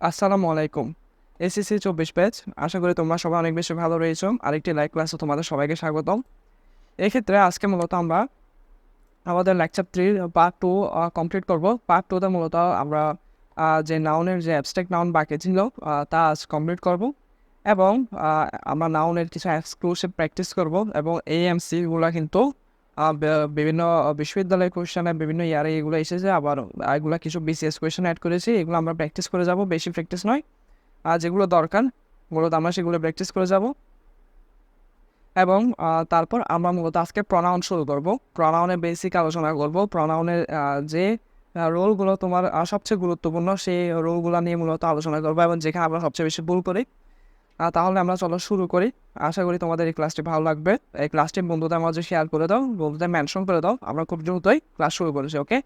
আসসালামু আলাইকুম। SSC ২৪ batch. আশা করি তোমরা সবাই অনেক বেশি ভালো রয়েছো। আরেকটি লাইভ ক্লাসে তোমাদের সবাইকে স্বাগতম। এক্ষেত্রে আজকে মূলত আমরা আমাদের লেকচার 3 পার্ট 2 কমপ্লিট করব। পার্ট 2 তে মূলত আমরা যে নাউনের যে অ্যাবস্ট্রাক্ট নাউন বাকি ছিল তা আজ কমপ্লিট করব এবং আমরা নাউনের কিছু এক্সক্লুসিভ প্র্যাকটিস করব এবং এএমসি গুলা কিন্তু বিভিন্ন বিশ্ববিদ্যালয়ের কোয়েশ্চেনে বিভিন্ন ইয়ারে এগুলো এসেছে, আবার এগুলা কিছু বিসিএস কোয়েশ্চেন অ্যাড করেছি। এগুলো আমরা প্র্যাকটিস করে যাব, বেশি প্র্যাকটিস নয়। আর যেগুলো দরকার মূলত আমরা সেগুলো প্র্যাকটিস করে যাব এবং তারপর আমরা মূলত আজকে প্রনাউন শুরু করব। প্রনাউনের বেসিক আলোচনা করব। প্রনাউনের যে রোলগুলো তোমার সবচেয়ে গুরুত্বপূর্ণ সেই রোলগুলো নিয়ে মূলত আলোচনা করবো এবং যেখানে আমরা সবচেয়ে বেশি ভুল করি। তাহলে আমরা চলো শুরু করি। আশা করি তোমাদের এই ক্লাসটি ভালো লাগবে। এই ক্লাসটি বন্ধুদের মাঝে শেয়ার করে দাও, বন্ধুদের মেনশন করে দাও। আমরা খুব দ্রুতই ক্লাস শুরু করেছি। ওকে,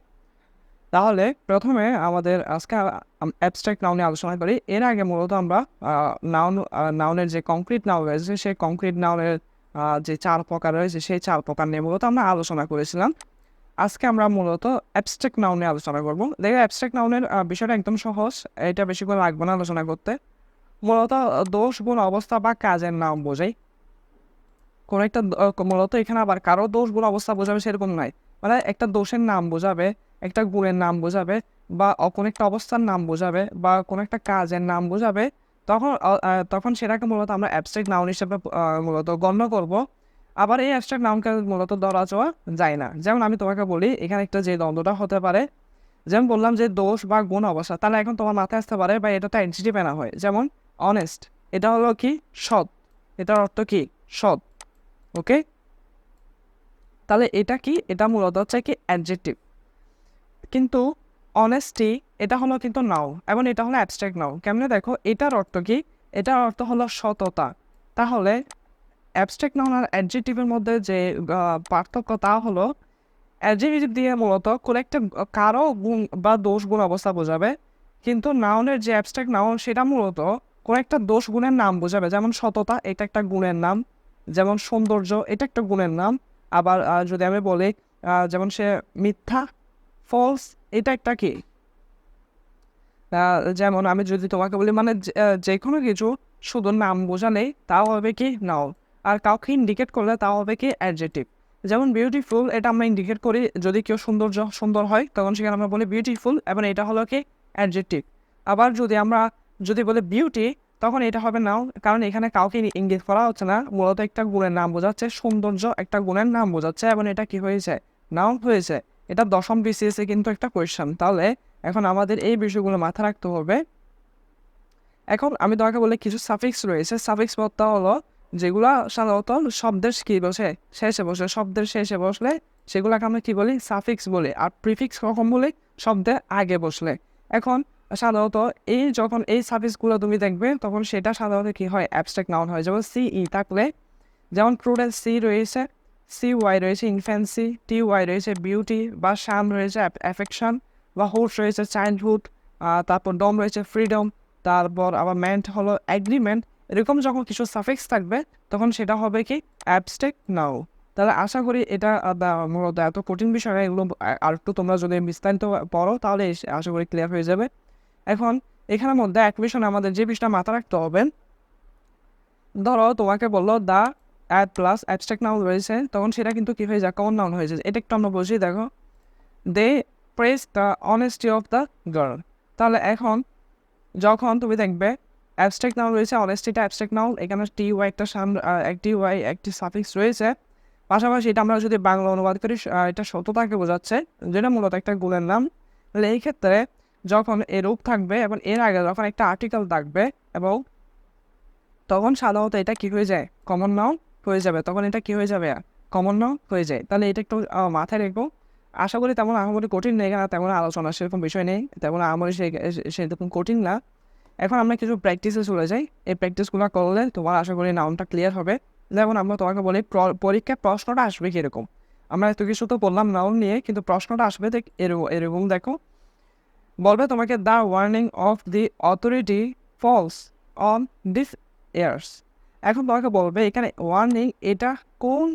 তাহলে প্রথমে আমাদের আজকে অ্যাবস্ট্রাক্ট নাউন নিয়ে আলোচনা করি। এর আগে মূলত আমরা নাউনের যে কংক্রিট নাউন রয়েছে সেই কংক্রিট নাউনের যে 4 প্রকার রয়েছে সেই 4 প্রকার নিয়ে মূলত আমরা আলোচনা করেছিলাম। আজকে আমরা মূলত অ্যাবস্ট্রাক্ট নাউন নিয়ে আলোচনা করব। দেখো, অ্যাবস্ট্রাক্ট নাউনের বিষয়টা একদম সহজ। এটা বেশি করে লাগবে না আলোচনা করতে। মূলত দোষ, গুণ, অবস্থা বা কাজের নাম বোঝাই। কোনো একটা মূলত এখানে আবার কারো দোষ, গুণ, অবস্থা বোঝাবে সেরকম নাই। মানে একটা দোষের নাম বোঝাবে, একটা গুণের নাম বোঝাবে, বা কোনো একটা অবস্থার নাম বোঝাবে, বা কোনো একটা কাজের নাম বোঝাবে। তখন সেটাকে মূলত আমরা অ্যাবস্ট্রাক্ট নাউন হিসেবে মূলত গণ্য করব। আবার এই অ্যাবস্ট্রাক্ট নাউনকে মূলত ধরা ছোঁয়া যায় না। যেমন আমি তোমাকে বলি, এখানে একটা যে দ্বন্দ্বটা হতে পারে, যেমন বললাম যে দোষ বা গুণ অবস্থা, তাহলে এখন তোমার মাথায় আসতে পারে বা এটা তো অ্যাডজেক্টিভ আনা হয়। যেমন অনেস্ট, এটা হলো কি? সৎ। এটার অর্থ কি? সৎ। ওকে, তাহলে এটা কি? এটা মূলত হচ্ছে কি অ্যাডজেক্টিভ। কিন্তু অনেস্টি এটা হলো কিন্তু নাউন এবং এটা হলো অ্যাবস্ট্রাক্ট নাউন। কেমনে দেখো, এটার অর্থ কি? এটার অর্থ হলো সততা। তাহলে অ্যাবস্ট্রাক্ট নাউন আর অ্যাডজেক্টিভের মধ্যে যে পার্থক্য তা হলো, অ্যাডজেক্টিভ দিয়ে মূলত কোনো একটা কারো গুণ বা দোষ গুণ অবস্থা বোঝাবে, কিন্তু নাউনের যে অ্যাবস্ট্রাক্ট নাউন সেটা মূলত কোনো একটা দোষ গুণের নাম বোঝাবে। যেমন সততা, এটা একটা গুণের নাম। যেমন সৌন্দর্য, এটা একটা গুণের নাম। আবার যদি আমি বলি যেমন সে মিথ্যা, ফলস, এটা একটা কি? যেমন আমি যদি তোমাকে বলি মানে যে কোনো কিছু শুধু নাম বোঝালেই তাও হবে কি? নাউন। আর কাউকে ইন্ডিকেট করলে তাও হবে কি? অ্যাডজেক্টিভ। যেমন বিউটিফুল, এটা আমরা ইন্ডিকেট করি যদি কেউ সুন্দর হয় তখন সেখানে আমরা বলি বিউটিফুল এবং এটা হলো কি? অ্যাডজেক্টিভ। আবার যদি বলি বিউটি, তখন এটা হবে নাউন, কারণ এখানে কাউকে ইঙ্গিত করা হচ্ছে না, মূলত একটা গুণের নাম বোঝাচ্ছে। সৌন্দর্য একটা গুণের নাম বোঝাচ্ছে এবং এটা কি হয়েছে? নাউন হয়েছে। এটা দশম বিসিএসে কিন্তু একটা কোয়েশ্চেন। তাহলে এখন আমাদের এই বিষয়গুলো মাথায় রাখতে হবে। এখন আমি তোমাকে বলি কিছু সাফিক্স রয়েছে। সাফিক্স পদটা হলো যেগুলা সাধারণত শব্দের কি বসে? শেষে বসে। শব্দের শেষে বসলে সেগুলাকে আমরা কি বলি? সাফিক্স বলি। আর প্রিফিক্স কখন বলি? শব্দের আগে বসলে। এখন সাধারণত যখন এই সাফিক্সগুলো তুমি দেখবে তখন সেটা সাধারণত কি হয়? অ্যাবস্ট্রাক্ট নাউন হয়। যেমন সিই থাকলে, যেমন প্রুডেন্স সি রয়েছে, সি ওয়াই রয়েছে ইনফ্যান্সি, টি ওয়াই রয়েছে বিউটি, বা শাম রয়েছে অ্যাফেকশন, বা হোস্ট রয়েছে চাইল্ডহুড, তারপর ডম রয়েছে ফ্রিডম, তারপর আবার মেন্ট হলো এগ্রিমেন্ট। এরকম যখন কিছু সাফিক্স থাকবে তখন সেটা হবে কি? Abstract noun. তাহলে আশা করি এটা মূলত এত কঠিন বিষয় না। এগুলো আর একটু তোমরা যদি বিস্তারিত পড়ো তাহলে আশা করি ক্লিয়ার হয়ে যাবে। এখন এখানের মধ্যে এক বিষয় আমাদের যে বিষয়টা মাথা রাখতে হবে, ধরো তোমাকে বললো the add plus abstract noun রয়েছে, তখন সেটা কিন্তু কি হয়ে যায়? কমন নাউন হয়ে যায়। এটা একটু আমরা বুঝি। দেখো, they praise the honesty of the girl. তাহলে এখন যখন তুমি দেখবে অ্যাবস্ট্রাক্ট নাউন রয়েছে, অনেস্টিটা অ্যাবস্ট্রাক্ট নাউন, এখানে টি ওয়াই একটি ওয়াই একটি সাফিক্স রয়েছে। পাশাপাশি এটা আমরা যদি বাংলা অনুবাদ করি এটা সততাকে বোঝাচ্ছে, যেটা মূলত একটা গুণের নাম। তাহলে এই ক্ষেত্রে যখন এর রূপ থাকবে এবং এর আগে যখন একটা আর্টিকেল থাকবে এবং তখন সাধারণত এটা কি হয়ে যায়? কমন নাউন হয়ে যাবে। তখন এটা কি হয়ে যাবে? কমন নাউন হয়ে যায়। তাহলে এটা একটু মাথায় রেখো। আশা করি তেমন আহামরি কঠিন নেই, এখানে তেমন আলোচনা সেরকম বিষয় নেই, তেমন আহামরি সেরকম কঠিন না। এখন আমরা কিছু প্র্যাকটিসে চলে যাই। এই প্র্যাকটিসগুলো করলে তোমার আশা করি নাউনটা ক্লিয়ার হবে। যেমন আমরা তোমাকে বলি পরীক্ষায় প্রশ্নটা আসবে কীরকম। আমরা এত কিছু তো বললাম নাউন নিয়ে, কিন্তু প্রশ্নটা আসবে এরকম দেখো, বলবে তোমাকে the warning of the authority falls on this years. এখন তোমাকে বলবে এখানে ওয়ার্নিং এটা কোন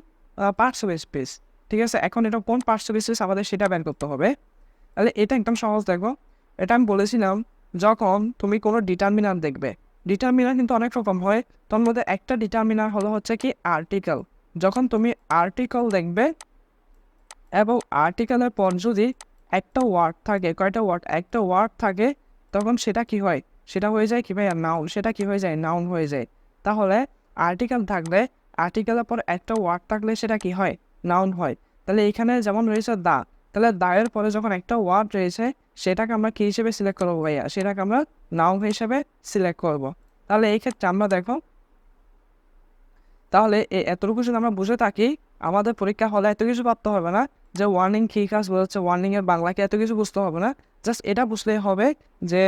পার্টস অফ স্পিচ, ঠিক আছে? এখন এটা কোন পার্টস অফ স্পিচ আমাদের সেটা বের করতে হবে। তাহলে এটা একদম সহজ। দেখো, এটা আমি বলেছিলাম যখন তুমি কোনো ডিটারমিনার দেখবে, ডিটারমিনার কিন্তু অনেক রকম হয়, তার মধ্যে একটা ডিটারমিনার হলো হচ্ছে কি আর্টিকেল। যখন তুমি আর্টিকেল দেখবে এবং আর্টিকেলের পর যদি একটা ওয়ার্ড থাকে, কয়টা ওয়ার্ড, একটা ওয়ার্ড থাকে, তখন সেটা কি হয়, সেটা হয়ে যায় কি ভাইয়া নাউন, সেটা কি হয়ে যায় নাউন হয়ে যায়। তাহলে আর্টিকেল থাকলে, আর্টিকেলের পর একটা ওয়ার্ড থাকলে সেটা কি হয় নাউন হয়। তাহলে এখানে যেমন রয়েছে দা, তাহলে দায়ের পরে যখন একটা ওয়ার্ড রয়েছে সেটাকে আমরা কী হিসেবে সিলেক্ট করবো ভাইয়া, সেটাকে আমরা নাউন হিসেবে সিলেক্ট করব। তাহলে এই ক্ষেত্রে আমরা দেখো, তাহলে এতটুকু যদি আমরা বুঝে থাকি, আমাদের পরীক্ষা হলে এত কিছু ভাবতে হবে না যে ওয়ার্নিং কী কাজ বলছে, ওয়ার্নিংয়ের বাংলাকে এত কিছু বুঝতে হবে না। জাস্ট এটা বুঝলেই হবে যে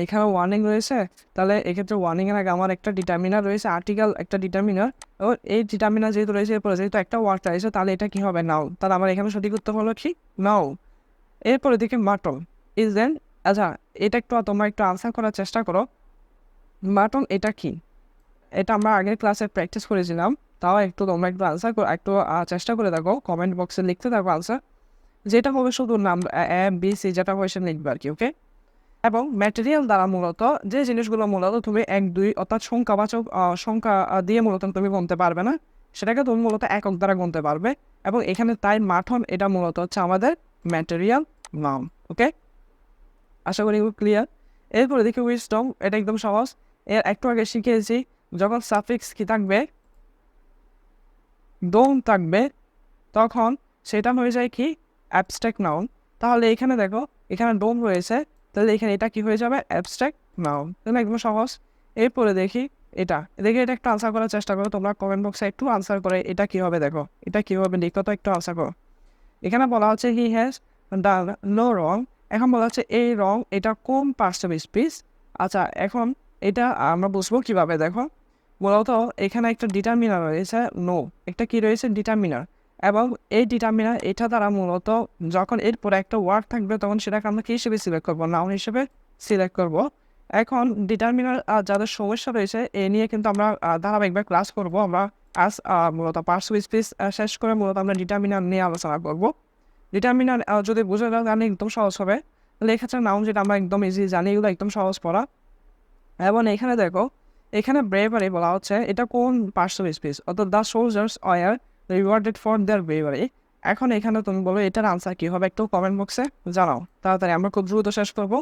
এখানে ওয়ার্নিং রয়েছে, তাহলে এক্ষেত্রে ওয়ার্নিংয়ের আগে আমার একটা ডিটারমিনার রয়েছে, আর্টিকেল একটা ডিটারমিনার, ও এই ডিটারমিনার যেহেতু রয়েছে এরপরে যেহেতু একটা ওয়ার্ড রয়েছে, তাহলে এটা কী হবে নাও, তাহলে আমার এখানে সঠিক উত্তর হলো কি নাও। এরপরে দেখি মাটন ইজ দেন, আচ্ছা এটা একটু তোমরা একটু আনসার করার চেষ্টা করো, মাটন এটা কি, এটা আমরা আগের ক্লাসে প্র্যাকটিস করেছিলাম, তাও একটু তোমরা একটু আনসার একটু চেষ্টা করে দেখো, কমেন্ট বক্সে লিখতে থাকো আনসার, যেটা হবে শুধু নাম এ বি সি যেটা হবে সেটা লিখবে আর কি, ওকে। এবং ম্যাটেরিয়াল দ্বারা মূলত যে জিনিসগুলো মূলত তুমি 1 2 অর্থাৎ সংখ্যাবাচক সংখ্যা দিয়ে মূলত তুমি গুনতে পারবে না, সেটাকে তুমি মূলত একক দ্বারা গুনতে পারবে। এবং এখানে তাই মাঠন এটা মূলত হচ্ছে আমাদের ম্যাটেরিয়াল নাউন, ওকে। আশা করি ক্লিয়ার। এরপরে দেখি উইজডম, এটা একদম সহজ, এর একটু আগে শিখিয়েছি, যখন সাফিক্স কি থাকবে ডোম থাকবে তখন সেটা হয়ে যায় কি অ্যাবস্ট্রাক্ট নাউন। তাহলে এখানে দেখো এখানে ডোম রয়েছে, তাহলে এখানে এটা কি হয়ে যাবে অ্যাবস্ট্রাক্ট নাউন, তাহলে একদম সহজ। এরপরে দেখি এটা, দেখি এটা একটু আনসার করার চেষ্টা করো তোমরা কমেন্ট বক্সে একটু আনসার করে এটা কী হবে, দেখো এটা কী হবে লিখো তো একটু আনসার করো। এখানে বলা হচ্ছে হি হ্যাজ ডান নো রং, এখন বলা হচ্ছে এই রং এটা কোন পার্টস অফ স্পিচ। আচ্ছা এখন এটা আমরা বুঝবো কীভাবে, দেখো মূলত এখানে একটা ডিটারমিনার রয়েছে নো, একটা কি রয়েছে ডিটারমিনার, এবং এই ডিটারমিনার এটা দ্বারা মূলত যখন এরপরে একটা ওয়ার্ড থাকবে তখন সেটাকে আমরা কী হিসেবে সিলেক্ট করবো, নাউন হিসেবে সিলেক্ট করব। এখন ডিটারমিনার যাদের সমস্যা রয়েছে এ নিয়ে কিন্তু আমরা ধারাবাহিকভাবে ক্লাস করব। আমরা আজ মূলত পার্টস অফ স্পিচ শেষ করে মূলত আমরা ডিটারমিনার নিয়ে আলোচনা করব। ডিটারমিনার যদি বুঝে যাও তাহলে একদম সহজ হবে। তাহলে এক্ষেত্রে নাউন যেটা আমরা একদম ইজি জানি, এগুলো একদম সহজ পড়া। এবং এখানে দেখো এখানে ব্রেভারি বলা হচ্ছে এটা কোন পার্টস অফ স্পিচ, অর্থাৎ the soldiers were rewarded for their bravery. এখন এখানে তুমি বলো এটার আনসার কী হবে, একটু কমেন্ট বক্সে জানাও তাড়াতাড়ি, আমরা খুব দ্রুত শেষ করবো।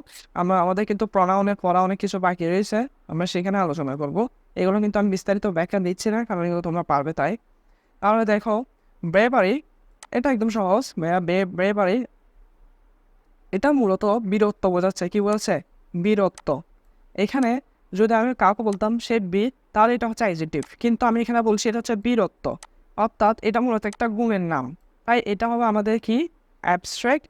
আমাদের কিন্তু প্রনাউনের পড়া অনেক কিছু বাকি রয়েছে, আমরা সেখানে আলোচনা করব। এগুলো কিন্তু আমি বিস্তারিত ব্যাখ্যা দিচ্ছি না, কারণ এগুলো তোমরা পারবে তাই। তাহলে দেখো ব্রেভারি এটা একদম সহজ, ব্রেভারি এটা মূলত বীরত্ব বোঝাচ্ছে, কি বলছে বীরত্ব। এখানে যদি আমি কাউকে বলতাম সে বীর, তাহলে এটা হচ্ছে অ্যাডজেক্টিভ, কিন্তু আমি এখানে বলছি এটা হচ্ছে বীরত্ব, অর্থাৎ এটা মূলত একটা গুণের নাম, তাই এটা হবে আমাদের কি অ্যাবস্ট্রাক্ট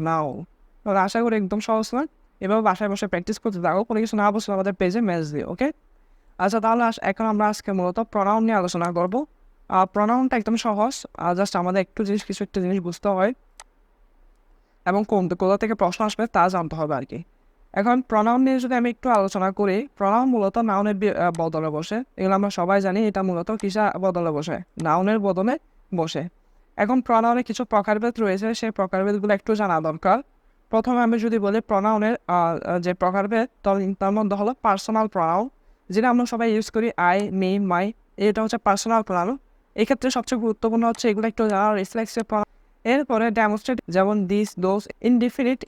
নাউন। তাহলে আশা করি একদম সহজ না, এভাবে বাসায় বসে প্র্যাকটিস করতে থাকো, কোনো কিছু না বসলে আমাদের পেজে মেসেজ দিও, ওকে। আচ্ছা তাহলে এখন আমরা আজকে মূলত প্রনাউন নিয়ে আলোচনা করবো। প্রনাউনটা একদম সহজ, জাস্ট আমাদের কিছু একটা জিনিস বুঝতে হয় এবং কোথা থেকে প্রশ্ন আসবে তা জানতে হবে আর কি। এখন প্রনাউন নিয়ে যদি আমি একটু আলোচনা করি, প্রনাউন মূলত নাউনের বদলে বসে, এগুলো আমরা সবাই জানি, এটা মূলত কিসের বদলে বসে, নাউনের বদলে বসে। এখন প্রনাউনের কিছু প্রকারভেদ রয়েছে, সেই প্রকারভেদগুলো একটু জানা দরকার। প্রথমে আমি যদি বলি প্রনাউনের যে প্রকারভেদ, তার মধ্যে হলো পার্সোনাল প্রনাউন, যেটা আমরা সবাই ইউজ করি আই মি মাই, এটা হচ্ছে পার্সোনাল প্রনাউন। এক্ষেত্রে সবচেয়ে গুরুত্বপূর্ণ হচ্ছে এগুলো একটু জানা রিফ্লেক্সিভ প্রনাউন। এরপরে ডেমনস্ট্রেট, যেমন দিস দোজ। ইনডিফিনিট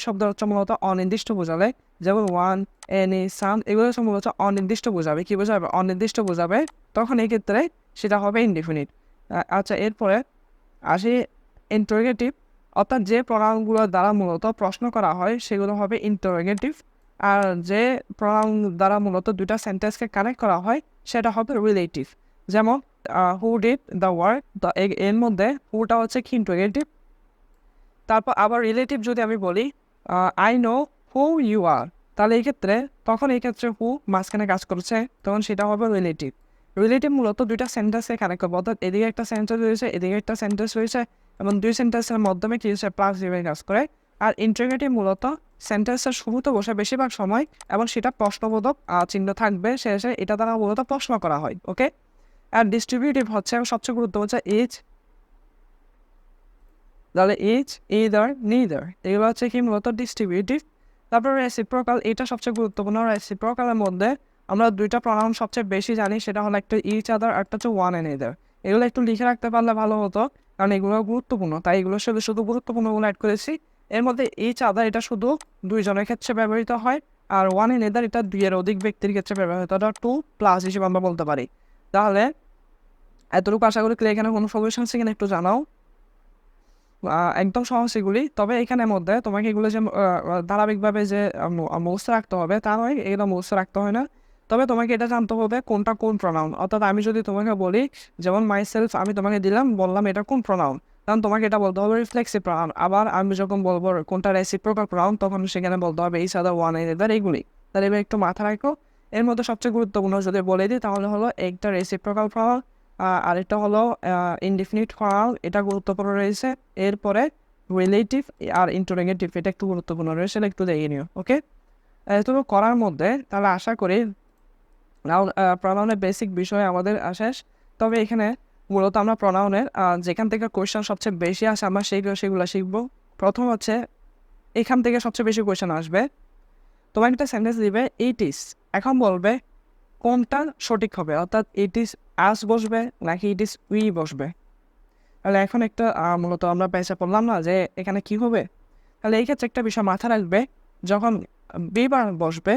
শব্দ হচ্ছে মূলত অনির্দিষ্ট বোঝাবে, যেমন ওয়ান এনি সাম, এগুলো হচ্ছে মূলত অনির্দিষ্ট বোঝাবে, কি বোঝাবে অনির্দিষ্ট বোঝাবে, তখন এই ক্ষেত্রে সেটা হবে ইনডিফিনিট। আচ্ছা এরপরে আসি ইন্টারোগেটিভ, অর্থাৎ যে প্রনাউনগুলোর দ্বারা মূলত প্রশ্ন করা হয় সেগুলো হবে ইন্টারোগেটিভ। আর যে প্রনাউন দ্বারা মূলত দুইটা সেন্টেন্সকে কানেক্ট করা হয় সেটা হবে রিলেটিভ। যেমন হু ডিড দ্য ওয়ার্ক, এর মধ্যে হুটা হচ্ছে কি ইন্টারোগেটিভ। তারপর আবার রিলেটিভ যদি আমি বলি I know who you are, তাহলে এই ক্ষেত্রে হু মাঝখানে কাজ করছে, তখন সেটা হবে রিলেটিভ। রিলেটিভ মূলত দুইটা সেন্টেন্সকে কানেক্ট করবে, অর্থাৎ এদিকে একটা সেন্টেন্স রয়েছে, এদিকে একটা সেন্টেন্স রয়েছে, এবং দুই সেন্টেন্সের মাধ্যমে কি হচ্ছে প্লাস হিসেবে কাজ করে। আর ইন্টারোগেটিভ মূলত সেন্টেন্সের শুরুতে বসে বেশিরভাগ সময়, এবং সেটা প্রশ্নবোধক চিহ্ন থাকবে শেষে, এটা দ্বারা মূলত প্রশ্ন করা হয়, ওকে। আর ডিস্ট্রিবিউটিভ হচ্ছে সবচেয়ে গুরুত্ব হচ্ছে ইজ, তাহলে ইজ ইদার নিদার, এগুলো হচ্ছে কি মূলত ডিস্ট্রিবিউটিভ। তারপর রেসিপ্রোকাল, এটা সবচেয়ে গুরুত্বপূর্ণ। রেসিপ্রোকালের মধ্যে আমরা দুইটা প্রনাউন সবচেয়ে বেশি জানি, সেটা হলো একটা ইচ আদার, একটা হচ্ছে ওয়ান এন্ড এদার। এগুলো একটু লিখে রাখতে পারলে ভালো হতো, কারণ এগুলো গুরুত্বপূর্ণ, তাই এগুলোর সাথে শুধু গুরুত্বপূর্ণগুলো অ্যাড করেছি। এর মধ্যে ইচ আদার এটা শুধু দুইজনের ক্ষেত্রে ব্যবহৃত হয়, আর ওয়ান এন্ড এদার এটা দুইয়ের অধিক ব্যক্তির ক্ষেত্রে ব্যবহৃত হয়, টু প্লাস হিসেবে আমরা বলতে পারি। তাহলে এতটুকু আশা করি এখানে কোনো সমস্যা আছে কিনা একটু জানাও। একদম সহজ এগুলি, তবে এখানের মধ্যে তোমাকে এগুলো যে ধারাবাহিকভাবে যে মুখস্থ রাখতে হবে তা নয়, এগুলো মুখস্থ রাখতে হয় না। তবে তোমাকে এটা জানতে হবে কোনটা কোন প্রনাউন। অর্থাৎ আমি যদি তোমাকে বলি, যেমন মাই সেলফ আমি তোমাকে দিলাম, বললাম এটা কোন প্রনাউন, কারণ তোমাকে এটা বলতে হবে রিফ্লেক্সিভ প্রনাউন। আবার আমি যখন বলবো কোনটা রেসিপ্রোকাল প্রনাউন, তখন সেখানে বলতে হবে ইচ আদার, ওয়ান এদার, এইগুলি। তাহলে এবার একটু মাথা রাখো। এর মধ্যে সবচেয়ে গুরুত্বপূর্ণ যদি বলে দিই তাহলে হলো একটা রেসিপ্রোকাল প্রনাউন, আরেকটা হলো ইনডিফিনিট প্রনাউন, এটা গুরুত্বপূর্ণ রয়েছে। এরপরে রিলেটিভ আর ইন্টারোগেটিভ, এটা একটু গুরুত্বপূর্ণ রয়েছে, সেটা একটু দেখে নিও। ওকে, এতটুকু করার মধ্যে তাহলে আশা করি প্রনাউনের বেসিক বিষয় আমাদের শেষ। তবে এখানে মূলত আমরা প্রনাউনের যেখান থেকে কোয়েশ্চেন সবচেয়ে বেশি আসে আমরা সেগুলো শিখবো। প্রথম হচ্ছে এখান থেকে সবচেয়ে বেশি কোয়েশ্চেন আসবে। তোমার একটা সেন্টেন্স দিবে ইট ইজ, এখন বলবে কোনটা সঠিক হবে, অর্থাৎ ইট ইজ আস বসবে নাকি ইট ইজ উই বসবে। তাহলে এখন একটা মূলত আমরা পেঁচা পড়লাম না যে এখানে কি হবে। তাহলে এই ক্ষেত্রে একটা বিষয় মাথা রাখবে, যখন বি বার বসবে,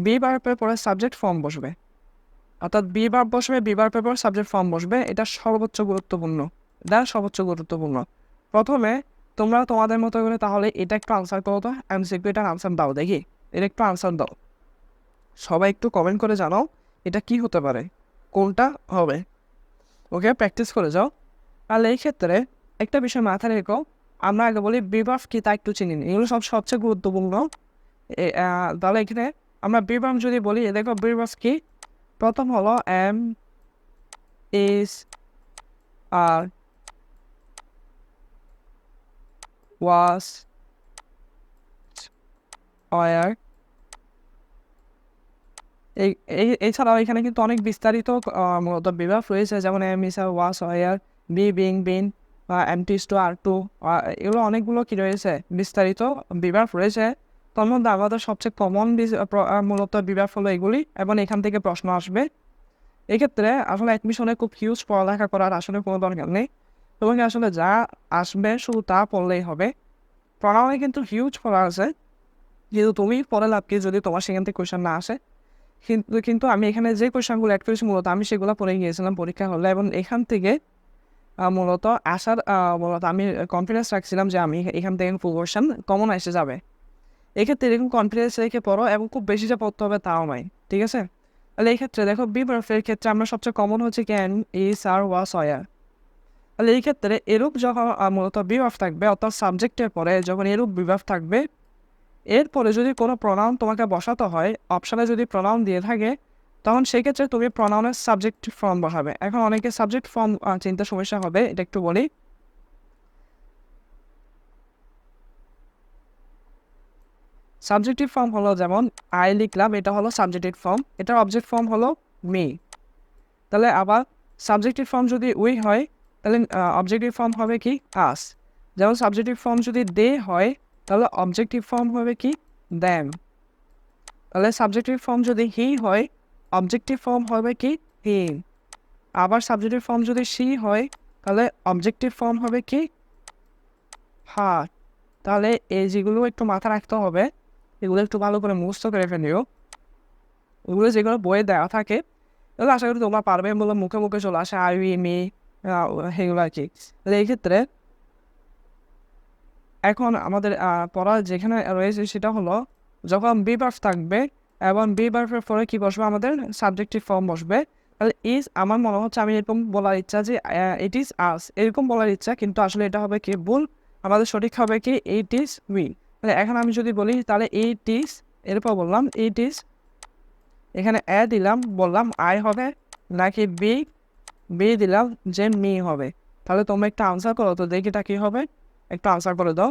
বি বার্বের পরে সাবজেক্ট ফর্ম বসবে, অর্থাৎ বি বার্ব বসবে, বি বার্বের পর সাবজেক্ট ফর্ম বসবে, এটা সর্বোচ্চ গুরুত্বপূর্ণ। প্রথমে তোমরা তোমাদের মতো করে তাহলে এটা একটু আনসার করো তো, এমসিকিউ এটার আনসার দাও দেখি, এটা একটু আনসার দাও, সবাই একটু কমেন্ট করে জানাও এটা কি হতে পারে, কোনটা হবে। ওকে, প্র্যাকটিস করে যাও। তাহলে এই ক্ষেত্রে একটা বিষয় মাথায় রেখো, আমরা আগে বলি বিভার্ব কি তা একটু চিনি নি, এগুলো সবচেয়ে গুরুত্বপূর্ণ। তাহলে এখানে আমরা বিভার্ব যদি বলি, দেখো বিভার্ব কি, প্রথম হলো am is are was were. এছাড়াও এখানে কিন্তু অনেক বিস্তারিত মূলত বিভাগ রয়েছে, যেমন am is are was were, be being been, am টি টু আর টু, এগুলো অনেকগুলো কি রয়েছে বিস্তারিত বিভাগ রয়েছে। তার মধ্যে আমাদের সবচেয়ে কমন মূলত বিভাগ হলো এগুলি, এবং এখান থেকে প্রশ্ন আসবে। এক্ষেত্রে আসলে অ্যাডমিশনে খুব হিউজ পড়ালেখা করার আসলে কোনো দরকার নেই, তোমাকে আসলে যা আসবে শুধু তা পড়লেই হবে। প্রণামে কিন্তু হিউজ পড়া আছে, কিন্তু তুমি পড়ে লাভ কি যদি তোমার সেখান থেকে কোয়েশ্চেন না আসে। কিন্তু আমি এখানে যে কোয়েশ্চেনগুলো অ্যাড করেছি মূলত আমি সেগুলো পড়ে গিয়েছিলাম পরীক্ষা হলে, এবং এখান থেকে মূলত মূলত আমি কনফিডেন্স রাখছিলাম যে আমি এখান থেকে ফুল কোয়েশ্চেন কমন এসে যাবে। এক্ষেত্রে এরকম কনফিডেন্স রেখে পড়ো, এবং খুব বেশি যে পড়তে হবে তাও নয়, ঠিক আছে। তাহলে এই ক্ষেত্রে দেখো বিভার্বের ক্ষেত্রে আমরা সবচেয়ে কমন হচ্ছে can, is, are, was, were. তাহলে এই ক্ষেত্রে এরূপ যখন মূলত বিভার্ব থাকবে, অর্থাৎ সাবজেক্টের পরে যখন এরূপ বিভার্ব থাকবে, এরপরে যদি কোনো প্রনাউন তোমাকে বসাতে হয়, অপশানে যদি প্রনাউন দিয়ে থাকে, তখন সেক্ষেত্রে তুমি প্রনাউনের সাবজেক্ট ফর্ম বসাবে। এখন অনেকে সাবজেক্ট ফর্ম চিন্তা সমস্যা হবে, এটা একটু বলি। সাবজেক্টিভ ফর্ম হলো যেমন আই লিখলাম, এটা হলো সাবজেক্টিভ ফর্ম, এটার অবজেক্ট ফর্ম হলো মি। তাহলে আবার সাবজেক্টিভ ফর্ম যদি উই হয়, তাহলে অবজেক্টিভ ফর্ম হবে কি আস। যেমন সাবজেক্টিভ ফর্ম যদি দে হয়, তাহলে অবজেক্টিভ ফর্ম হবে কি দ্যাম। তাহলে সাবজেক্টিভ ফর্ম যদি হি হয়, অবজেক্টিভ ফর্ম হবে কি হিম। আবার সাবজেক্টিভ ফর্ম যদি শি হয়, তাহলে অবজেক্টিভ ফর্ম হবে কি হার। তাহলে এই যেগুলো একটু মাথা রাখতে হবে, এগুলো একটু ভালো করে মুখস্থ করে ফেলিও। এগুলো যেগুলো বইয়ে দেওয়া থাকে এগুলো আশা করি তোমরা পারবে বলে মুখে মুখে চলে আসে, আই উই মি, সেগুলো আর কি। তাহলে এই ক্ষেত্রে এখন আমাদের পড়া যেখানে রয়েছে সেটা হলো যখন বিভার্ব থাকবে এবং বিভার্বের পরে কি বসবে, আমাদের সাবজেক্টিভ ফর্ম বসবে। তাহলে ইজ, আমার মনে হচ্ছে আমি এরকম বলার ইচ্ছা যে ইট ইজ আস, এরকম বলার ইচ্ছা, কিন্তু আসলে এটা হবে কি ভুল। আমাদের সঠিক হবে কি ইট ইজ উই। তাহলে এখন আমি যদি বলি তাহলে ইট ইজ, এরপর বললাম ইট ইজ, এখানে এ দিলাম বললাম আই হবে, নাকি বি দিলাম যে মি হবে। তাহলে তোমরা একটা আনসার করো তো দেখি এটা কী হবে, একটু আনসার করে দাও,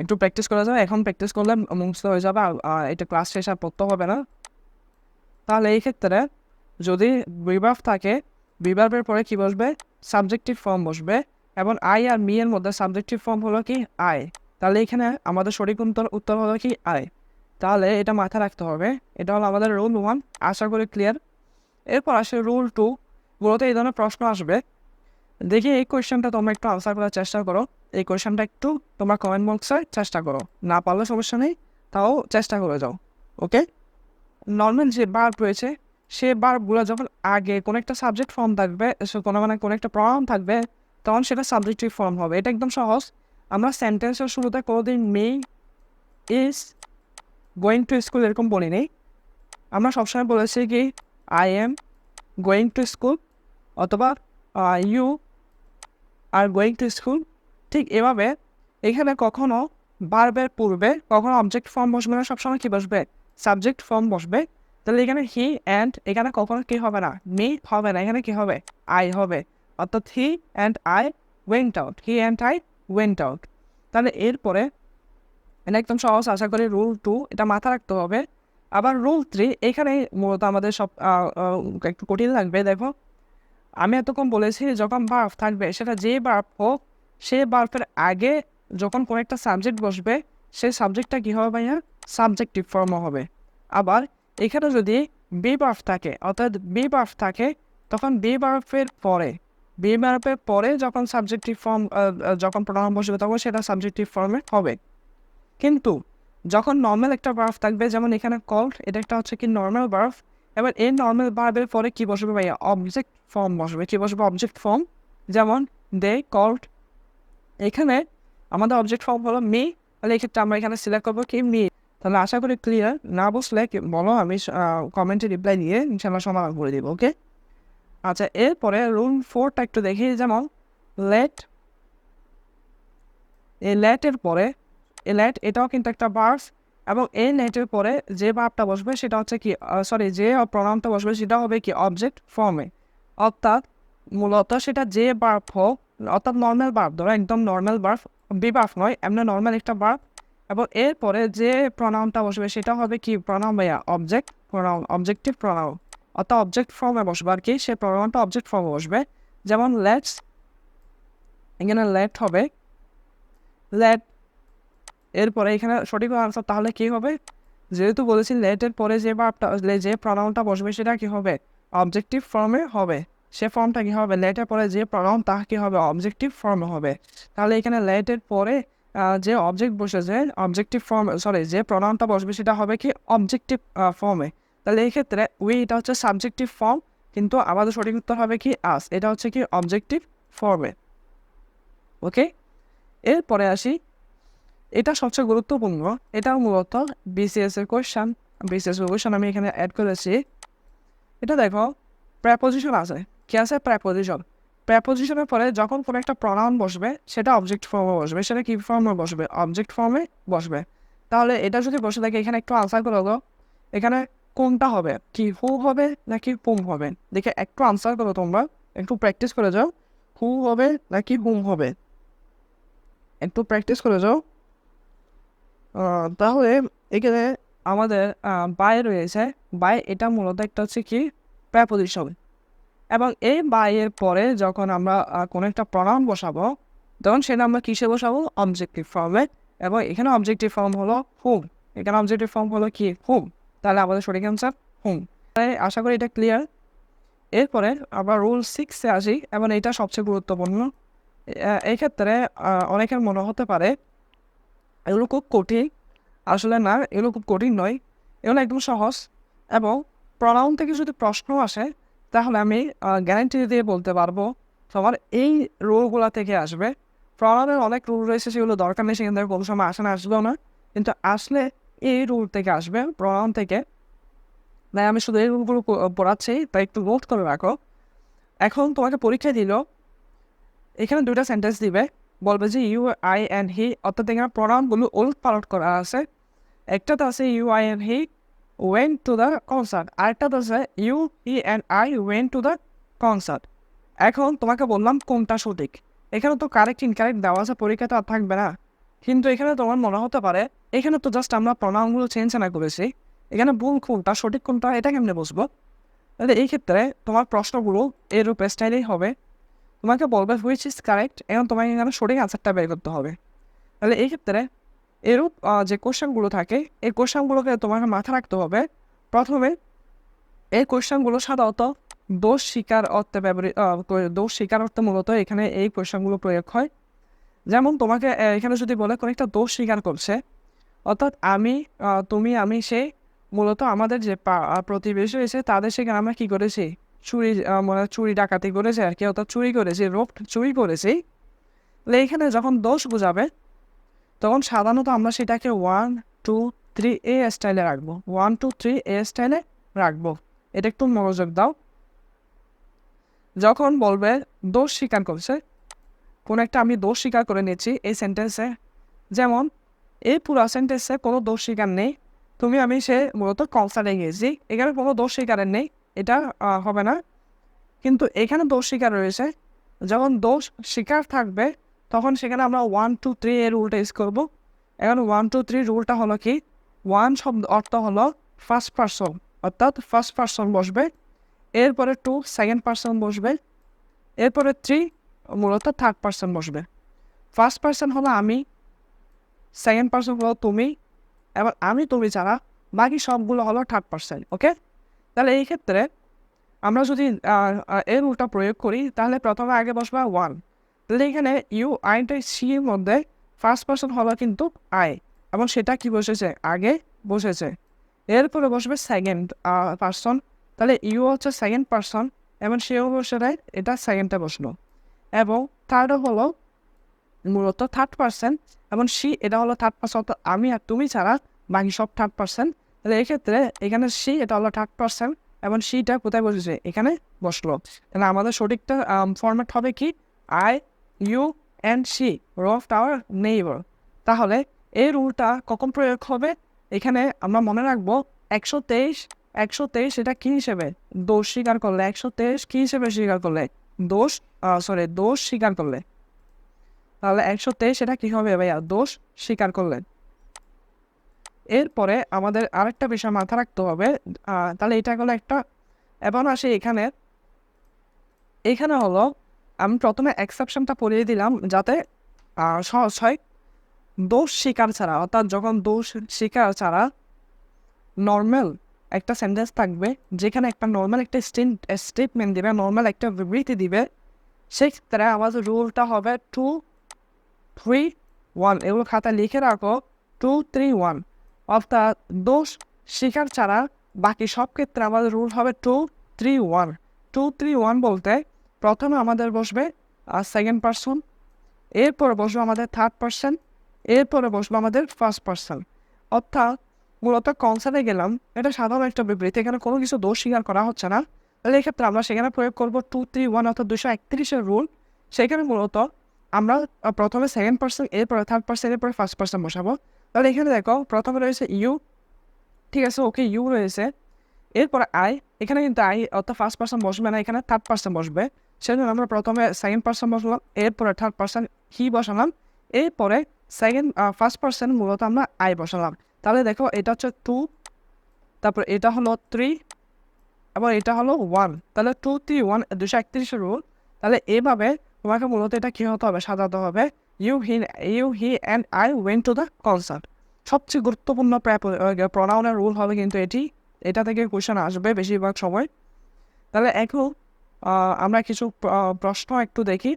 একটু প্র্যাকটিস করে যাও। এখন প্র্যাকটিস করলে মুখস্থ হয়ে যাবে, আর এটা ক্লাস শেষ আর পড়তে হবে না। তাহলে এই ক্ষেত্রে যদি বিভার্ব থাকে, বিভার্বের পরে কি বসবে, সাবজেক্টিভ ফর্ম বসবে, এবং আই আর মি এর মধ্যে সাবজেক্টিভ ফর্ম হলো কি আই। তাহলে এখানে আমাদের সঠিক উত্তর হলো কি আই। তাহলে এটা মাথায় রাখতে হবে। এটা হলো আমাদের রুল 1, আশা করি ক্লিয়ার। এরপর আসে রুল 2, মূলত এই ধরনের প্রশ্ন আসবে। দেখি এই কোয়েশ্চেনটা তোমরা একটু আনসার করার চেষ্টা করো। এই কোয়েশ্চেনটা একটু তোমরা কমেন্ট বক্সে চেষ্টা করো, না পারলে সমস্যা নেই, তাও চেষ্টা করে যাও। ওকে, নর্মাল যে ভার্ব রয়েছে সে ভার্বগুলো যখন আগে কোনো একটা সাবজেক্ট ফর্ম থাকবে, কোনো একটা প্রনাউন থাকবে, তখন সেটা সাবজেক্টিভ ফর্ম হবে। এটা একদম সহজ। আমরা সেন্টেন্সের শুরুতে কোনোদিন me, is, going to school এরকম বলি নেই। আমরা সবসময় বলেছি কি I am going to school অথবা you are going to school. ঠিক এভাবে এখানে কখনো ভার্বের পূর্বে কখনো অবজেক্ট ফর্ম বসবে না, সবসময় কি বসবে? সাবজেক্ট ফর্ম বসবে। তাহলে এখানে হি অ্যান্ড এখানে কখনো কি হবে না? মি হবে না, এখানে কি হবে? আই হবে। অর্থাৎ হি and I went out, he and I went out. তাহলে এরপরে এটা একদম সহজ, আশা করি রুল 2 এটা মাথা রাখতে হবে। আবার রুল 3 এখানে মূলত আমাদের সব একটু কঠিন লাগবে। দেখো, আমি এতক্ষণ বলেছি যখন ভার্ব থাকবে সেটা যে ভার্ব হোক, সে ভার্বের আগে যখন কোনো একটা সাবজেক্ট বসবে, সেই সাবজেক্টটা কী হবে ভাইয়া? সাবজেক্টিভ ফর্মও হবে। আবার এখানে যদি বি ভার্ব থাকে, অর্থাৎ বি ভার্ব থাকে, তখন বি ভার্বের পরে যখন সাবজেক্টিভ ফর্ম যখন প্রোনাউন বসবে তখন সেটা সাবজেক্টিভ ফর্মে হবে। কিন্তু যখন নর্মাল একটা ভার্ব থাকবে, যেমন এখানে কল্ড, এটা একটা হচ্ছে কি নর্মাল ভার্ব, এবার এই নর্মাল ভার্বের পরে কি বসবে ভাইয়া? অবজেক্ট ফর্ম বসবে। কি বসবে? Object form. যেমন দে কল্ড, এখানে আমাদের অবজেক্ট ফর্ম হলো মি, তাহলে এক্ষেত্রে আমরা এখানে সিলেক্ট করবো কি মি। তাহলে আশা করি ক্লিয়ার। না বুঝলে বলো, আমি কমেন্টে রিপ্লাই দিয়ে ইনশাল্লাহ সমাধান করে দিব। ওকে, আচ্ছা, এরপরে রুল 4টা একটু দেখি। যেমন লেট, এই লেটের পরে লেট এটাও কিন্তু একটা ভার্ব, এবং এই লেটের পরে যে ভার্বটা বসবে সেটা হচ্ছে কি যে প্রনাউনটা বসবে সেটা হবে কি অবজেক্ট ফর্মে। অর্থাৎ মূলত সেটা যে ভার্ব হোক, অর্থাৎ নর্মাল ভার্ব, ধরো একদম নর্মাল ভার্ব, বি ভার্ব নয়, এমনি নর্মাল একটা ভার্ব, এবং এরপরে যে প্রনাউনটা বসবে সেটা হবে কি প্রনাউন ভাইয়া? অবজেক্ট প্রনাউন, অবজেক্টিভ প্রনাউন, অর্থাৎ অবজেক্ট ফর্মে বসবে আর কি, সে প্রনাউনটা অবজেক্ট ফর্মে বসবে। যেমন লেটস, এখানে লেট হবে লেট। এরপরে এখানে সঠিক আনসার তাহলে কি হবে? যেহেতু বলেছি লেটের পরে যে ভার্বটা, যে প্রনাউনটা বসবে সেটা কি হবে? অবজেক্টিভ ফর্মে হবে। সে ফর্মটা কি হবে? লেটের পরে যে প্রনাউন তা কি হবে? অবজেক্টিভ ফর্মে হবে। তাহলে এখানে লেটের পরে যে অবজেক্ট বসেছে অবজেক্টিভ ফর্ম, যে প্রনাউনটা বসবে সেটা হবে কি অবজেক্টিভ ফর্মে। তাহলে এই ক্ষেত্রে উই এটা হচ্ছে সাবজেক্টিভ ফর্ম, কিন্তু আমাদের সঠিক উত্তর হবে কি আস, এটা হচ্ছে কি অবজেক্টিভ ফর্মে। ওকে, এরপরে আসি, এটা সবচেয়ে গুরুত্বপূর্ণ। এটা মূলত বিসিএস এর কোয়েশ্চেন। আমি এখানে অ্যাড করেছি। এটা দেখো, প্রেপোজিশন আছে। কি আছে? প্রেপোজিশন। প্রেপোজিশনের পরে যখন কোনো একটা প্রনাউন বসবে সেটা অবজেক্ট ফর্মে বসবে। সেটা কি ফর্মে বসবে? অবজেক্ট ফর্মে বসবে। তাহলে এটা যদি বসে থাকে, এখানে একটু আনসার করে দাও। এখানে কোনটা হবে? কি হু হবে নাকি হুম হবে? দেখে একটু আনসার করো তোমরা, একটু প্র্যাকটিস করে যাও। হু হবে নাকি হুম হবে? একটু প্র্যাকটিস করে যাও। তাহলে এখানে আমাদের বাই রয়েছে। বাই এটা মূলত একটা হচ্ছে কি প্রেপোজিশন, এবং এই বাইয়ের পরে যখন আমরা কোনো একটা প্রনাউন বসাবো তখন সেটা আমরা কিসে বসাবো? অবজেক্টিভ ফর্মে। এবং এখানে অবজেক্টিভ ফর্ম হলো হুম। এখানে অবজেক্টিভ ফর্ম হলো কি হুম। তাহলে আমাদের সঠিক অ্যান্সার হুম। তাই আশা করি এটা ক্লিয়ার। এরপরে আবার রুল 6-এ আসি, এবং এটা সবচেয়ে গুরুত্বপূর্ণ। এই ক্ষেত্রে অনেকের মনে হতে পারে এগুলো খুব কঠিন। আসলে না, এগুলো খুব কঠিন নয়, এগুলো একদম সহজ। এবং প্রনাউন থেকে যদি প্রশ্ন আসে তাহলে আমি গ্যারান্টি দিয়ে বলতে পারবো তোমার এই রুলগুলো থেকে আসবে। প্রনাউনের অনেক রুল রয়েছে, সেগুলো দরকার নেই, সেখান থেকে কোনো সময় আসে না, আসবেও না, কিন্তু আসলে এই রুল থেকে আসবে, প্রনাউন থেকে। তাই আমি শুধু এই রুলগুলো পড়াচ্ছি, তাই একটু নোট করে রাখো। এখন তোমাকে পরীক্ষা দিল, এখানে দুইটা সেন্টেন্স দিবে, বলবে যে ইউ, আই অ্যান্ড হি, অর্থাৎ এখানে প্রনাউনগুলো ওল্ড পালট করা আছে। একটাতে আছে you, I and he went to the concert, আরেকটাতে আছে you, he and I went to the concert. এখন তোমাকে বললাম কোনটা সঠিক। এখানে তো কারেক্ট ইনকারেক্ট দেওয়া আছে, পরীক্ষাতে আর থাকবে না। কিন্তু এখানে তোমার মনে হতে পারে এখানে তো জাস্ট আমরা প্রনাউনগুলো চেঞ্জ না করেছি, এখানে ভুল কোনটা সঠিক কোনটা এটা কেমনে বুঝবো? তাহলে এই ক্ষেত্রে তোমার প্রশ্নগুলো এরূপ স্টাইলেই হবে। তোমাকে বলবে হুইচ ইজ কারেক্ট, এবং তোমাকে এখানে সঠিক আনসারটা বের করতে হবে। তাহলে এই ক্ষেত্রে এরূপ যে কোশ্চেনগুলো থাকে এই কোশ্চেনগুলোকে তোমাকে মাথায় রাখতে হবে। প্রথমে এই কোশ্চেনগুলো সাধারণত দোষ স্বীকার অর্থে ব্যবহৃত, দোষ স্বীকার অর্থে মূলত এখানে এই কোশ্চেনগুলো প্রয়োগ হয়। যেমন তোমাকে এখানে যদি বলে কোনো একটা দোষ স্বীকার করছে, অর্থাৎ আমি, তুমি, আমি, সে, মূলত আমাদের যে প্রতিবেশী রয়েছে তাদের সেখানে আমরা কী করেছি, মানে চুরি ডাকাতি করেছে আর কি, অর্থাৎ চুরি করেছি, চুরি করেছি। তাহলে এইখানে যখন দোষ বোঝাবে তখন সাধারণত আমরা সেটাকে 1 2 3 এই স্টাইলে রাখবো, 1 2 3 এই স্টাইলে রাখবো। এটা একটু মনোযোগ দাও। যখন বলবে দোষ স্বীকার করছে, কোনো একটা আমি দোষ স্বীকার করে নিচ্ছি এই সেন্টেন্সে, যেমন এই পুরো সেন্টেন্সে কোনো দোষ স্বীকার নেই, তুমি, আমি, সে মূলত কনসার্টে গিয়েছি, এখানে কোনো দোষ স্বীকারের নেই, এটা হবে না। কিন্তু এখানে দোষ স্বীকার রয়েছে, যখন দোষ স্বীকার থাকবে তখন সেখানে আমরা 1 2 3 এর রুলটা ইউজ করবো। এখন 1 2 3 রুলটা হলো কি, 1 শব্দ অর্থ হলো ফার্স্ট পারসন, অর্থাৎ ফার্স্ট পারসন বসবে, এরপরে 2 সেকেন্ড পারসন বসবে, এরপরে 3 মূলত থার্ড পারসন বসবে। ফার্স্ট পারসন হলো আমি, সেকেন্ড পারসন হলো তুমি, এবার আমি তুমি ছাড়া বাকি সবগুলো হলো থার্ড পারসন। ওকে, তাহলে এই ক্ষেত্রে আমরা যদি এর রুলটা প্রয়োগ করি তাহলে প্রথমে আগে বসবে 1, তাহলে এখানে ইউ আইটা সি এর মধ্যে ফার্স্ট পারসন হলো কিন্তু আই, এবং সেটা কি বসেছে, আগে বসেছে। এরপরে বসবে সেকেন্ড পারসন, তাহলে ইউ হচ্ছে সেকেন্ড পারসন এবং সেও বসে দেয়, এটা সেকেন্ডে বসলো। এবং থার্ড হলো মূলত থার্ড পারসন এবং সি, এটা হলো থার্ড পারসন, অর্থাৎ আমি আর তুমি ছাড়া বাকি সব থার্ড পারসন। তাহলে এক্ষেত্রে এখানে সি, এটা হলো থার্ড পারসন এবং সিটা কোথায় বসেছে, এখানে বসলো। তাহলে আমাদের সঠিকটা ফরম্যাট হবে কি, I, you and see, row of our neighbour. তাহলে এই রুলটা কখন প্রয়োগ হবে, এখানে আমরা মনে রাখবো 123 এটা কী হিসেবে, দোষ স্বীকার করলে, 123 কী হিসেবে স্বীকার করলে, দোষ স্বীকার করলে। তাহলে 123 এটা কী হবে ভাইয়া, দোষ স্বীকার করলেন। এরপরে আমাদের আরেকটা বিষয় মাথা রাখতে হবে, তাহলে এটা হলো একটা। এবার আসি এখানে হলো আমি প্রথমে এক্সেপশনটা পড়িয়ে দিলাম যাতে সহজ হয়। দোষ স্বীকার ছাড়া, অর্থাৎ যখন দোষ স্বীকার ছাড়া নর্মাল একটা সেন্টেন্স থাকবে, যেখানে একটা নর্মাল একটা স্টেটমেন্ট দিবে, নর্মাল একটা বিবৃতি দিবে, সেক্ষেত্রে আমাদের রুলটা হবে 2 3 1, এগুলো খাতায় লিখে রাখো, 2 3 1। অর্থাৎ দোষ স্বীকার ছাড়া বাকি সব ক্ষেত্রে আমাদের রুল হবে 2 3 1। 2 3 1 বলতে প্রথমে আমাদের বসবে সেকেন্ড পারসন, এরপরে বসবে আমাদের থার্ড পারসন, এরপরে বসবে আমাদের ফার্স্ট পারসন। অর্থাৎ মূলত কনসার্টে গেলাম, এটা সাধারণ একটা বিবৃতি, এখানে কোনো কিছু দোষ স্বীকার করা হচ্ছে না। তাহলে এক্ষেত্রে আমরা সেখানে প্রয়োগ করবো 2 3 1, অর্থাৎ 231-এর রুল। সেখানে মূলত আমরা প্রথমে সেকেন্ড পারসন, এরপরে থার্ড পারসন, এরপরে ফার্স্ট পারসন বসাবো। তাহলে এখানে দেখো প্রথমে রয়েছে ইউ, ঠিক আছে, ওকে, ইউ রয়েছে, এরপরে আই, এখানে কিন্তু আই অর্থাৎ ফার্স্ট পারসন বসবে না, এখানে থার্ড পারসন বসবে। সেজন্য আমরা প্রথমে সেকেন্ড পারসন বসালাম, এরপরে থার্ড পারসন হি বসালাম, এরপরে ফার্স্ট পারসন মূলত আমরা আই বসালাম। তাহলে দেখো এটা হচ্ছে 2, তারপর এটা হলো 3 এবং এটা হলো 1। তাহলে 2 3 1 231-এর রুল। তাহলে এভাবে তোমাকে মূলত এটা কী হতে হবে, সাজাতে হবে। You he and I went to the concert. সবচেয়ে গুরুত্বপূর্ণ প্রনাউনের রুল হবে কিন্তু এটা থেকে কোয়েশ্চেন আসবে বেশিরভাগ সময়। তাহলে এখন আমরা কিছু প্রশ্ন একটু দেখি।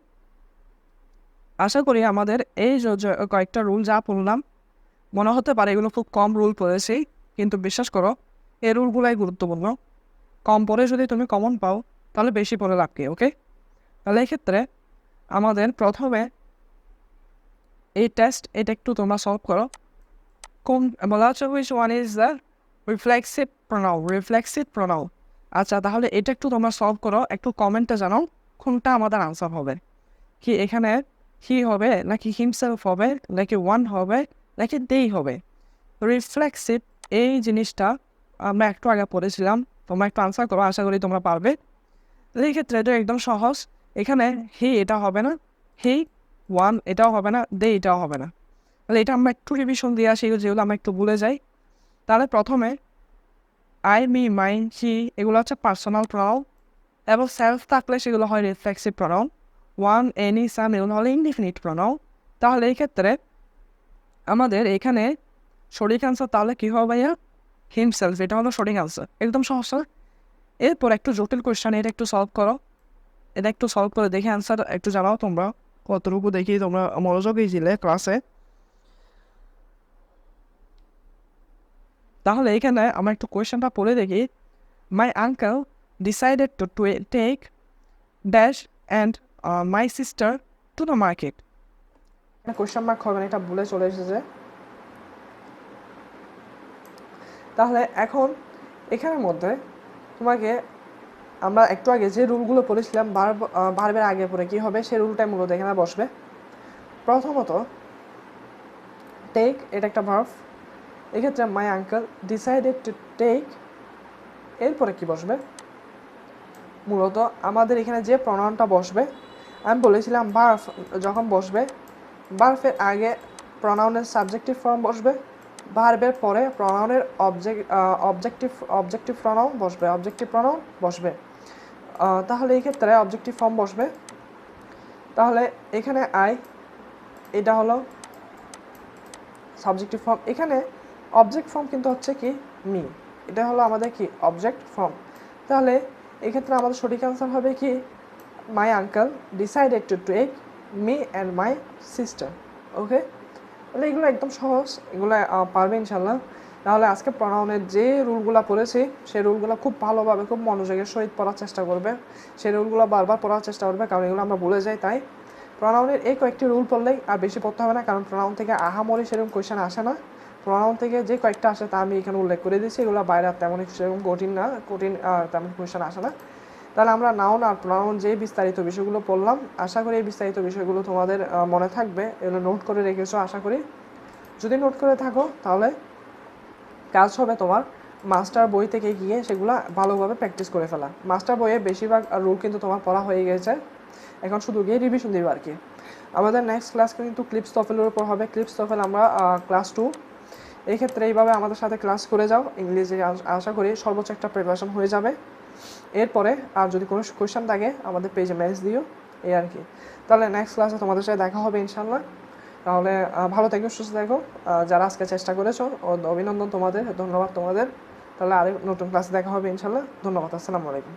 আশা করি আমাদের এই যে কয়েকটা রুল যা পড়লাম, মনে হতে পারে এগুলো খুব কম রুল পড়েছি, কিন্তু বিশ্বাস করো এই রুলগুলাই গুরুত্বপূর্ণ। কম পড়ে যদি তুমি কমন পাও তাহলে বেশি পড়ে লাভ কি। ওকে, তাহলে এক্ষেত্রে আমাদের প্রথমে এই এটা একটু তোমরা সলভ করো। কোন বলা হচ্ছে which one is the reflexive pronoun. আচ্ছা, তাহলে এটা একটু তোমরা সলভ করো, একটু কমেন্টে জানাও কোনটা আমাদের আনসার হবে। কি এখানে হি হবে, নাকি হিমসেলফ হবে, নাকি ওয়ান হবে, নাকি দেই হবে। রিফ্লেক্সিভ এই জিনিসটা আমরা একটু আগে পড়েছিলাম, তোমরা একটু আনসার করো, আশা করি তোমরা পারবে। এই ক্ষেত্রে এটা একদম সহজ, এখানে হি এটা হবে না, হি ওয়ান এটাও হবে না, দে এটাও হবে না। তাহলে এটা আমরা একটু রিভিশন দিয়ে আসি যেগুলো আমরা একটু ভুলে যাই। তাহলে প্রথমে আই, মি, মাইন, হি এগুলো হচ্ছে পার্সোনাল প্রনাউন, এবং সেলফ থাকলে সেগুলো হয় রিফ্লেক্সিভ প্রনাউন। ওয়ান, এনি, সাম এগুলো হলে ইনডিফিনিট প্রনাউন। তাহলে এই ক্ষেত্রে আমাদের এখানে সঠিক আনসার তাহলে কী হবে ভাইয়া? হিমসেলফ, এটা হলো সঠিক আনসার। একদম সহজ। এরপর একটু জটিল কোয়েশ্চেন, এটা একটু সলভ করো। এটা একটু সলভ করে দেখে অ্যান্সার একটু জানাও তোমরা কতটুকু দেখি তোমরা মনোযোগী ছিলে ক্লাসে। তাহলে এখানে আমরা একটু কোয়েশ্চেনটা পড়ে দেখি। My uncle decided to take dash and my sister to the market. Question mark হবে না, এটা ভুলে চলে এসেছে। তাহলে এখন এখানের মধ্যে তোমাকে আমরা একটু আগে যে রুলগুলো পড়েছিলাম ভার্বের আগে পরে কী হবে সেই রুলটাই মূলত এখানে বসবে। প্রথমত টেক, এটা একটা ভার্ব। এক্ষেত্রে my uncle decided to take, এরপরে কি বসবে? মূলত আমাদের এখানে যে প্রনাউনটা বসবে, আমি বলেছিলাম ভার্ব যখন বসবে ভার্বের আগে প্রনাউনের সাবজেক্টিভ ফর্ম বসবে, ভার্বের পরে প্রনাউনের অবজেক্টিভ প্রনাউন বসবে। তাহলে এই ক্ষেত্রে অবজেক্টিভ ফর্ম বসবে। তাহলে এখানে আই, এটা হলো সাবজেক্টিভ ফর্ম। এখানে অবজেক্ট ফর্ম কিন্তু হচ্ছে কি মি, এটা হলো আমাদের কি অবজেক্ট ফর্ম। তাহলে এক্ষেত্রে আমাদের সঠিক অ্যান্সার হবে কি my uncle decided to take me and my sister. Okay, তাহলে এগুলো একদম সহজ, এগুলো পারবে ইনশাল্লাহ। তাহলে আজকে প্রনাউনের যে রুলগুলো পড়েছি সেই রুলগুলো খুব ভালোভাবে খুব মনোযোগের সহিত পড়ার চেষ্টা করবে, সেই রুলগুলো বারবার পড়ার চেষ্টা করবে, কারণ এগুলো আমরা ভুলে যাই। তাই প্রনাউনের এই কয়েকটি রুল পড়লেই আর বেশি পড়তে হবে না, কারণ প্রনাউন থেকে আহামরি সেরকম কোয়েশ্চেন আসে না। প্রনাউন থেকে যে কয়েকটা আসে তা আমি এখানে উল্লেখ করে দিচ্ছি, এগুলো বাইরে তেমন সেরকম কঠিন তেমন কোয়েশ্চেন আসে না। তাহলে আমরা নাউন আর প্রনাউন যে বিস্তারিত বিষয়গুলো পড়লাম, আশা করি এই বিস্তারিত বিষয়গুলো তোমাদের মনে থাকবে, এগুলো নোট করে রেখেছো আশা করি। যদি নোট করে থাকো তাহলে কাজ হবে তোমার মাস্টার বই থেকে গিয়ে সেগুলো ভালোভাবে প্র্যাকটিস করে ফেলা। মাস্টার বইয়ে বেশিরভাগ রুল কিন্তু তোমার পড়া হয়ে গেছে, এখন শুধু গিয়ে রিভিশন দিবে আর কি। আমাদের নেক্সট ক্লাস কিন্তু ক্লিপস টফেলের উপর হবে। ক্লিপস টফেল আমরা ক্লাস 2। এই ক্ষেত্রে এইভাবে আমাদের সাথে ক্লাস করে যাও, ইংলিশে আশা করি সর্বোচ্চ একটা প্রিপারেশন হয়ে যাবে। এরপরে আর যদি কোনো কোয়েশ্চেন থাকে আমাদের পেজে মেসেজ দিও, এই আর কি। তাহলে নেক্সট ক্লাসে তোমাদের সাথে দেখা হবে ইনশাল্লাহ। তাহলে ভালো থেকো, সুস্থ থেকো। যারা আজকে চেষ্টা করেছো অভিনন্দন তোমাদের, ধন্যবাদ তোমাদের। তাহলে আরেক নতুন ক্লাসে দেখা হবে ইনশাল্লাহ। ধন্যবাদ, আসসালামু আলাইকুম।